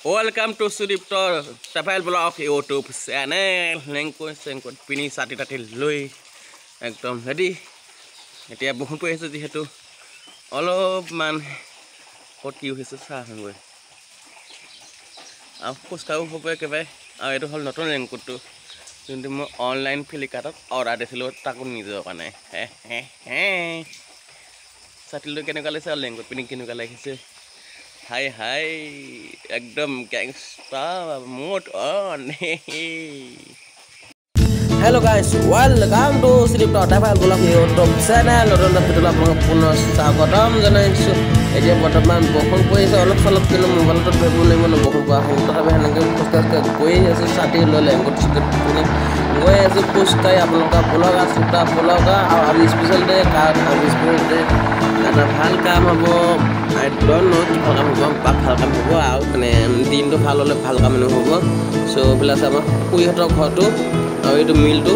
Welcome to Sudiptor Travel Blog YouTube channel. Lengkot pini sati lui ekdom ready. Etia bohon poi ase jehetu olop man hot ki hoise sa hangoi. Au poskau hobe kebe au etu hol noton lengkot tu junti mo online Flipkart order desilo takun nijo kane. Sati lui kenuka laise lengkot pini kenuka laise. Hai ekdom gangsta mode on. Hello guys, welcome to Sudiptor Travel Blog YouTube channel. Nonton video apalagi puno sagotam janaisu. Eja botaman bohong poi se olop solop kilo mobile tot bebulai mono bohong bahong tapi hanake poster ke gue ase sati lo lengkot sikit puni gue ase post kai apaloga blog asuta blog aur special day card special day karena ভাল কাম হবো I don't know কি ভাল কাম হবো ভাল কাম হবো আউ মানে দিনটো ভাল হলে ভাল কাম ন হবো সো প্লাস আমাৰ কুইহতৰ ঘৰটো আৰু এইটো মিলটো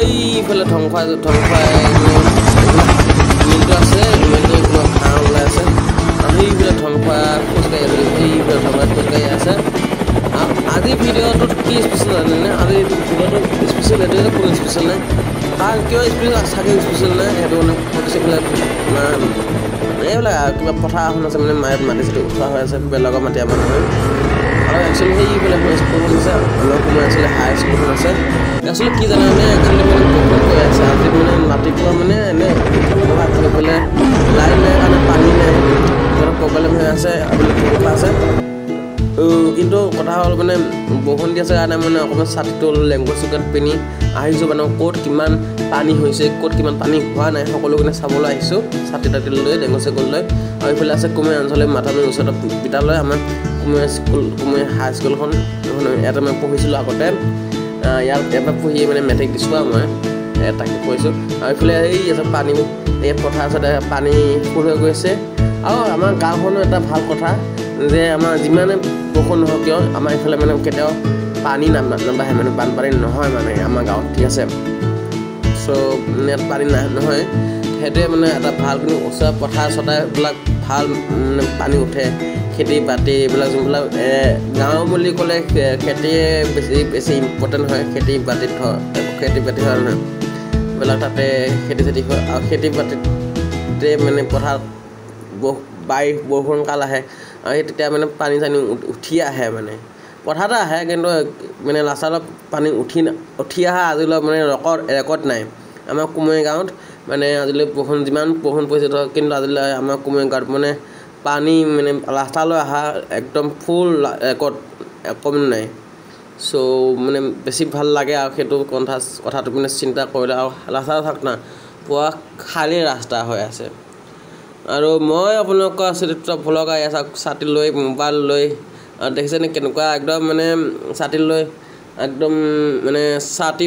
এই ফলে ঠংফাই মিলটো আছে মিলটো হাও আছে আৰু এই ফলে ঠংফা খোজকাই এই ফলে ঠংফা খোজকাই আছে আজি ভিডিওটো কি স্পেশাল জানেনে আজি ভিডিওটো স্পেশাল এটা কোনো স্পেশাল নাই কাৰণ কিয় স্পেশাল আছে স্পেশাল নাই সেইটো মানে ফটো ফলে এইবিলাক কিবা কথা এখন আছে মানে মাটিটো উঠা হৈ আছে বেলগৰ মাটি আমাৰ নহয় আৰু একচুৱেলি সেইবিলাক স্কুল আছে আমাৰ কোনো আছিলে হাই স্কুল আছে একচুৱেলি কি জানানে একচুৱেলি মানে বহুত কৈ আছে আজি মানে মাটিটো মানে এনে ব্যৱহাৰ কৰিবলৈ লাইন নাই কাৰণে পানী নাই প্ৰব্লেম হৈ আছে আপুনি কথা আছে কিন্তু কথা হ'ল মানে বৰষুণ দি আছে কাৰণে মানে অকণমান ছাতিটো লেংগুৱেজ চুকেট পিনি আহিছোঁ মানে ক'ত কিমান পানী হৈছে ক'ত কিমান পানী হোৱা নাই সকলোখিনি চাবলৈ আহিছোঁ ছাতি তাতি লৈ লেংগুৱেজ চুকেট লৈ আৰু এইফালে আছে কুমৈ অঞ্চলৰ মাথামী ওচৰত বিদ্যালয় আমাৰ কুমৈ হাই স্কুলখন ইয়াতে মই পঢ়িছিলোঁ আগতে ইয়াত এবাৰ পঢ়ি মানে মেট্ৰিক দিছোঁ আৰু মই তাকে পঢ়িছোঁ আৰু এইফালে এই আছে পানী এই পথাৰ ওচৰতে পানী ফুল হৈ গৈছে আৰু আমাৰ গাঁওখনো এটা ভাল কথা যে আমাৰ যিমানে বৰষুণ নহওক কিয় আমাৰ এইফালে মানে কেতিয়াও পানী নাবাঢ়ে মানে বানপানী নহয় মানে আমাৰ গাঁৱত ঠিক আছে চ' ইয়াত পানী নহয় সেইটোৱে মানে এটা ভাল কিন্তু ওচৰ পথাৰ চথাৰবিলাক ভাল মানে পানী উঠে খেতি বাতি এইবিলাক যোনবিলাক গাঁও বুলি ক'লে খেতিয়ে বেছি ইম্পৰ্টেণ্ট হয় খেতি বাতি হয় নহয় এইবিলাক তাতে খেতি চেতি হয় আৰু খেতি বাতিতে মানে পথাৰত বৰষুণ কাল আহে আৰু তেতিয়া মানে পানী চানী উঠি আহে মানে পথাৰতে আহে কিন্তু মানে লাচালত পানী উঠি অহা আজিলৈ মানে ৰেকৰ্ড নাই আমাৰ কুমৈ গাঁৱত মানে আজিলৈ যিমান বৰষুণ পৰিছে ধৰক কিন্তু আজিলৈ আমাৰ কুমৈ গাঁৱত মানে পানী মানে ৰাস্তালৈ অহা একদম ফুল ৰেকৰ্ড অকণমান নাই চ' মানে বেছি ভাল লাগে আৰু সেইটো কথাটো মানে চিন্তা কৰিলে আৰু ৰাস্তা থাক না পুৱা খালী ৰাস্তা হৈ আছে আৰু মই আপোনালোকৰ Sudiptor ভ্লগ আহি আছোঁ ছাতি লৈ মোবাইল লৈ আৰু দেখিছেনে কেনেকুৱা একদম মানে ছাতি লৈ একদম মানে ছাতি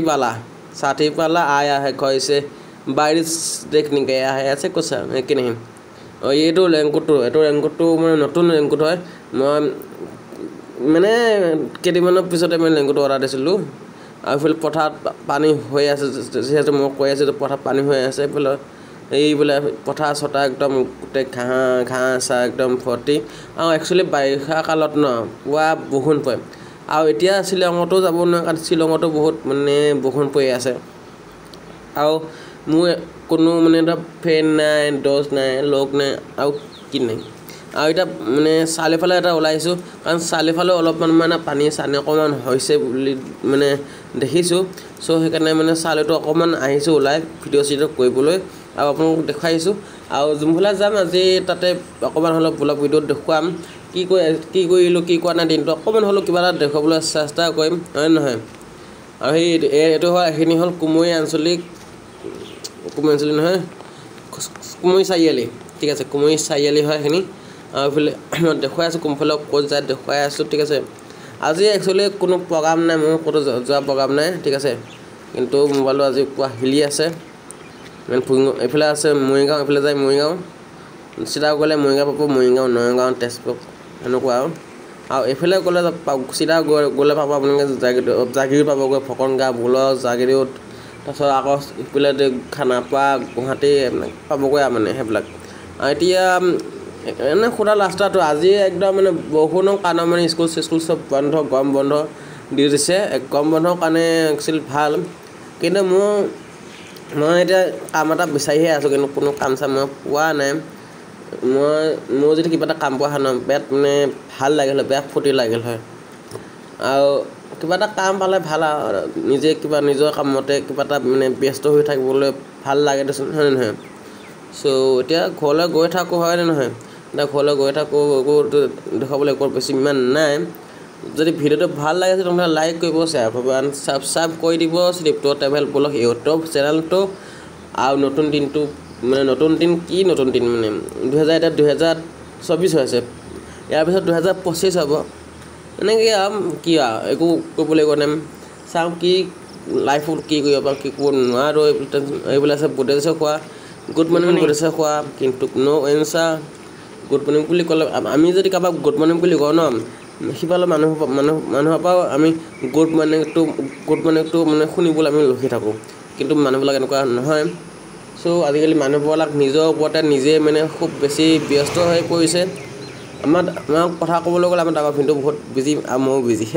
পালা আয়া है कैसे बारिश देखने के आया है ऐसे कुछ है कि नहीं और এইটো ৰেংকোটটো মানে নতুন ৰেংকোট হয় মই মানে কেইদিনমানৰ পিছতে মই ৰেংকোট অৰ্ডাৰ দিছিলোঁ আৰু এইফালে পথাৰত পানী হৈ আছে যিহেতু মই কৈ আছোঁ পথাৰত পানী হৈ আছে এইফালে এইবোলে পথাৰ চটা একদম গোটেই ঘাঁহ একদম ভৰ্তি আৰু একচুৱেলি বাৰিষা কালত ন পুৱা বৰষুণ পৰে আৰু এতিয়া শ্বিলঙতো যাব নোৱাৰে কাৰণ শ্বিলঙতো বহুত মানে বৰষুণ পৰি আছে আৰু মোৰ কোনো মানে এটা ফ্ৰেণ্ড নাই দোষ নাই লগ নাই আৰু কি নাই আৰু এতিয়া মানে চাৰিওফালে এটা ওলাইছোঁ কাৰণ চাৰিওফালে অলপমান মানে পানী চানী অকণমান হৈছে বুলি মানে দেখিছোঁ চ' সেইকাৰণে মানে চাৰিওটো অকণমান আহিছোঁ ওলাই ভিডিঅ' চিডিঅ' কৰিবলৈ আৰু আপোনালোকক দেখুৱাইছোঁ আৰু যোনফালে যাম আজি তাতে অকণমান হ'লেও ব্লগ ভিডিঅ'ত দেখুৱাম কি কৰিলোঁ কি কৰা নাই দিনটো অকণমান হ'লেও কিবা এটা দেখুৱাবলৈ চেষ্টা কৰিম হয় নহয় আৰু এইটো হয় এইখিনি হ'ল কুমৈ আঞ্চলিক নহয় কুমৈ চাৰিআলি ঠিক আছে কুমৈ চাৰিআলি হয় এইখিনি আৰু এইফালে মই দেখুৱাই আছোঁ কোনফালে ক'ত যায় দেখুৱাই আছোঁ ঠিক আছে আজি একচুৱেলি কোনো প্ৰগ্ৰাম নাই মোৰ ক'তো যোৱা প্ৰগ্ৰাম নাই ঠিক আছে কিন্তু মোবাইলটো আজি পুৱা হিলি আছে এইফালে আছে মৰিগাঁও এইফালে যায় মৰিগাঁও চিধা গ'লে মৰিগাঁও পাব মৰিগাঁও নগাঁও তেজপুৰ এনেকুৱা আৰু এইফালে গ'লে চিধা গ'লে পাব আপোনালোকে জাগিৰোড পাবগৈ ফকনগাঁও ভোলক জাগিৰোড তাৰপিছত আকৌ এইফালে খানাপাৰা গুৱাহাটী পাবগৈ মানে সেইবিলাক আৰু এতিয়া এনে খুদা লাষ্টাৰটো আজি একদম মানে বৰষুণৰ কাৰণে মানে স্কুল চব বন্ধ গৰম বন্ধ দি দিছে গৰম বন্ধৰ কাৰণে একচুৱেলি ভাল কিন্তু মই এতিয়া কাম এটা বিচাৰিহে আছোঁ কিন্তু কোনো কাম চাম মই পোৱা নাই মোৰ যদি কিবা এটা কাম পোৱা হয় ন বেয়া মানে ভাল লাগিল হয় বেয়া ফূৰ্তি লাগিল হয় আৰু কিবা এটা কাম পালে ভাল আৰু নিজে কিবা নিজৰ কামতে কিবা এটা মানে ব্যস্ত হৈ থাকিবলৈ ভাল লাগে দেচোন হয় নহয় চ' এতিয়া ঘৰলৈ গৈ থাকোঁ হয় নে নহয় এতিয়া ঘৰলৈ গৈ থাকোঁ একো দেখাবলৈ একো বেছি ইমান নাই যদি ভিডিঅ'টো ভাল লাগে তেতিয়াহ'লে লাইক কৰিব শ্বেয়াৰ কৰিব আৰু ছাবস্ক্ৰাইব কৰি দিব শ্লিপটো ট্ৰেভেল ব্লগ ইউটিউব চেনেলটো আৰু নতুন দিনটো মানে নতুন দিন কি নতুন দিন মানে 2024 হৈছে ইয়াৰ পিছত 2025 হ'ব এনেকৈ কি একো কৰিবলৈ কোৱা নাই চাওঁ কি লাইফত কি কৰিব পাৰোঁ কি কৰিব নোৱাৰোঁ এইবিলাক আছে বুদ্ধেশ্বৰ খোৱা গুড মৰ্ণিং বুদ্ধেশ্বৰ খোৱা কিন্তু ন' এনচাৰ গুড মৰ্ণিং বুলি ক'লে আমি যদি কাৰোবাক গুড মৰ্ণিং বুলি কওঁ ন সিফালে মানুহৰ পৰাও আমি গুড মৰ্ণিংটো মানে শুনিবলৈ আমি ৰখি থাকোঁ কিন্তু মানুহবিলাক এনেকুৱা নহয় চ' আজিকালি মানুহবিলাক নিজৰ ওপৰতে নিজে মানে খুব বেছি ব্যস্ত হৈ পৰিছে আমাৰ কথা ক'বলৈ গ'লে আমাৰ ডাঙৰ ভিনটো বহুত বিজি আৰু ময়ো বিজি